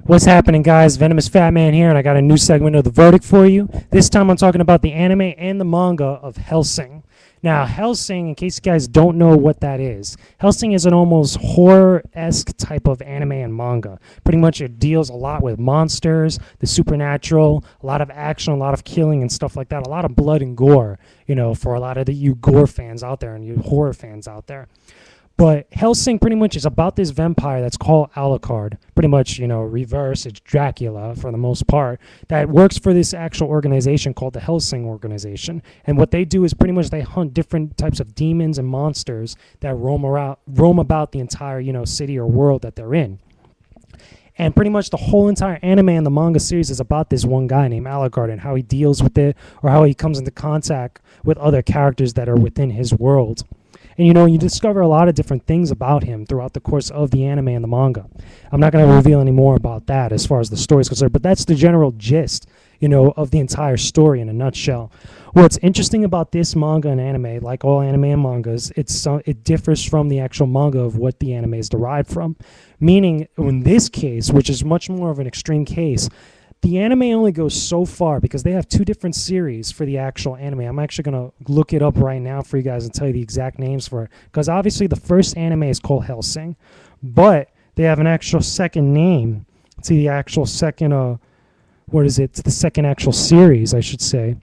What's happening, guys? Venomousfatman here, and I got a new segment of The Verdict for you. This time I'm talking about the anime and the manga of Hellsing. Now, Hellsing, in case you guys don't know what that is, Hellsing is an almost horror-esque type of anime and manga. Pretty much it deals a lot with monsters, the supernatural, a lot of action, a lot of killing and stuff like that, a lot of blood and gore, for a lot of you gore fans out there and you horror fans out there. But Hellsing pretty much is about this vampire that's called Alucard. Pretty much, reverse, it's Dracula for the most part, that works for this actual organization called the Hellsing organization. And what they do is pretty much they hunt different types of demons and monsters that roam about the entire, city or world that they're in. And pretty much the whole entire anime and the manga series is about this one guy named Alucard and how he deals with it or how he comes into contact with other characters that are within his world. And you discover a lot of different things about him throughout the course of the anime and the manga. I'm not going to reveal any more about that as far as the story is concerned, but that's the general gist, of the entire story in a nutshell. What's interesting about this manga and anime, like all anime and mangas, it differs from the actual manga of what the anime is derived from. Meaning, in this case, which is much more of an extreme case, the anime only goes so far because they have two different series for the actual anime. I'm actually going to look it up right now for you guys and tell you the exact names for it. Because obviously the first anime is called Hellsing, but they have an actual second name to the actual second, to the second actual series, I should say.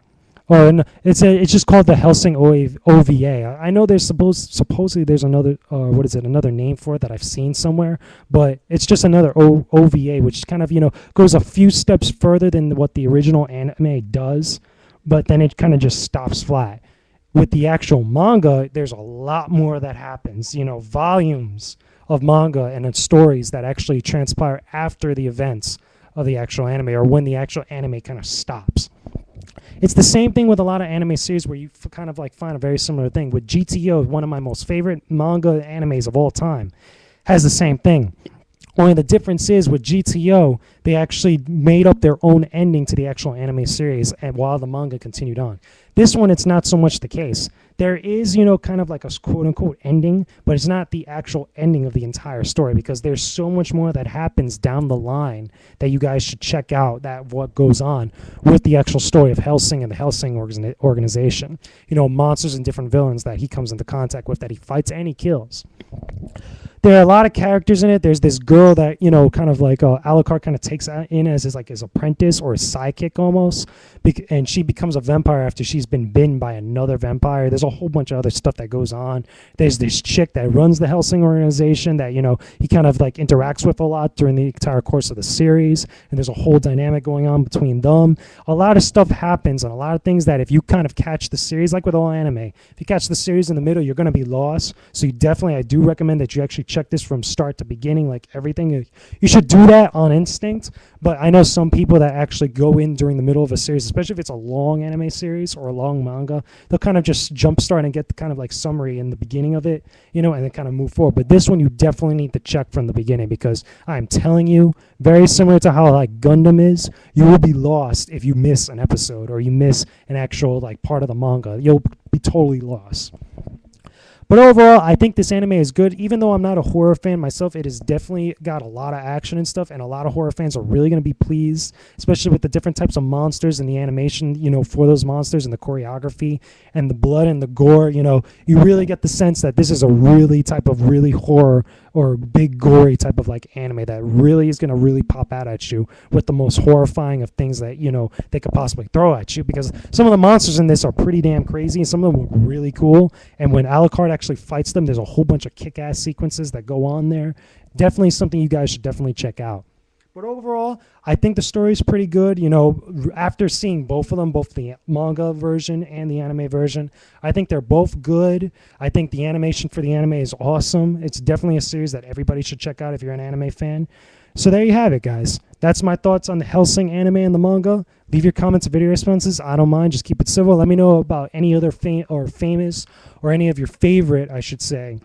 Oh, and it's just called the Hellsing OVA. I know there's supposedly there's another another name for it that I've seen somewhere, but it's just another OVA, which kind of goes a few steps further than what the original anime does, but then it kind of just stops flat. With the actual manga, there's a lot more that happens. Volumes of manga and stories that actually transpire after the events of the actual anime or when the actual anime kind of stops. It's the same thing with a lot of anime series where you kind of find a very similar thing. With GTO, one of my most favorite manga animes of all time, has the same thing. Only the difference is with GTO, they actually made up their own ending to the actual anime series and while the manga continued on. This one, it's not so much the case. There is, kind of like a quote-unquote ending, but it's not the actual ending of the entire story because there's so much more that happens down the line that you guys should check out what goes on with the actual story of Hellsing and the Hellsing organization. Monsters and different villains that he comes into contact with that he fights and he kills. There are a lot of characters in it. There's this girl that, kind of like Alucard kind of takes in as his apprentice or his sidekick almost. And she becomes a vampire after she's been bitten by another vampire. There's a whole bunch of other stuff that goes on. There's this chick that runs the Hellsing organization that, he kind of interacts with a lot during the entire course of the series. And there's a whole dynamic going on between them. A lot of stuff happens and a lot of things that if you kind of catch the series, like with all anime, if you catch the series in the middle, you're going to be lost. So I do recommend that you actually check this from start to beginning, like everything. You should do that on instinct, but I know some people that actually go in during the middle of a series, especially if it's a long anime series or a long manga, they'll kind of just jumpstart and get the kind of summary in the beginning of it, and then kind of move forward. But this one you definitely need to check from the beginning because I'm telling you, very similar to how Gundam is, you will be lost if you miss an episode or you miss an actual part of the manga. You'll be totally lost. But overall, I think this anime is good. Even though I'm not a horror fan myself, it has definitely got a lot of action and stuff, and a lot of horror fans are really going to be pleased, especially with the different types of monsters and the animation, for those monsters and the choreography and the blood and the gore. You really get the sense that this is a really horror or big gory type of anime that really is going to really pop out at you with the most horrifying of things that they could possibly throw at you, because some of the monsters in this are pretty damn crazy and some of them look really cool. And when Alucard actually fights them, there's a whole bunch of kick-ass sequences that go on there. Definitely something you guys should definitely check out. But overall, I think the story is pretty good. After seeing both of them, both the manga version and the anime version, I think they're both good. I think the animation for the anime is awesome. It's definitely a series that everybody should check out if you're an anime fan. So there you have it, guys. That's my thoughts on the Hellsing anime and the manga. Leave your comments and video responses. I don't mind. Just keep it civil. Let me know about any other famous or any of your favorite, I should say,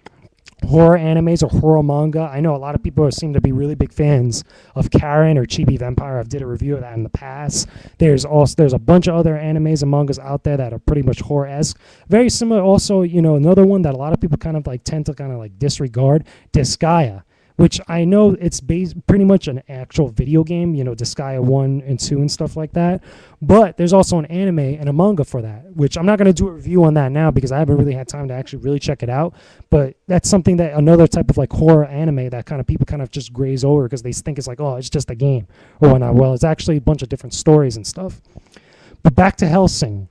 horror animes or horror manga. I know a lot of people seem to be really big fans of Karen or Chibi Vampire. I've did a review of that in the past. There's a bunch of other animes and mangas out there that are pretty much horror-esque. Very similar also, another one that a lot of people kind of tend to kind of disregard, Disgaea. which I know it's based pretty much an actual video game, you know, Disgaea 1 and 2 and stuff like that. But there's also an anime and a manga for that, which I'm not going to do a review on that now because I haven't really had time to actually really check it out. But that's something that another type of like horror anime that kind of people kind of just graze over because they think it's like, oh, it's just a game or whatnot. Well, it's actually a bunch of different stories and stuff. But back to Hellsing.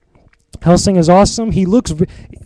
Hellsing is awesome.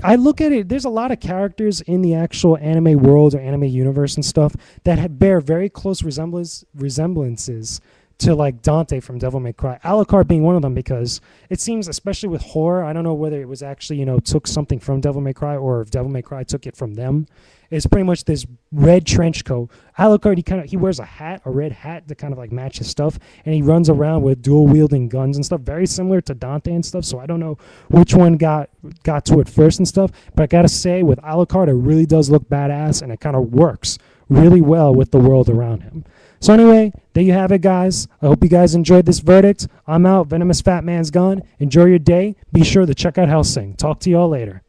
I look at it, there's a lot of characters in the actual anime world or anime universe and stuff that bear very close resemblances to like Dante from Devil May Cry. Alucard being one of them because it seems, especially with horror, I don't know whether it was actually, you know, took something from Devil May Cry or if Devil May Cry took it from them. It's pretty much this red trench coat. Alucard, he wears a red hat to kind of like match his stuff, and he runs around with dual wielding guns and stuff, very similar to Dante and stuff. So I don't know which one got to it first and stuff, but I gotta say with Alucard, it really does look badass, and it kind of works really well with the world around him. So anyway, there you have it, guys. I hope you guys enjoyed this verdict. I'm out. Venomous Fat Man's gone. Enjoy your day. Be sure to check out Hellsing. Talk to y'all later.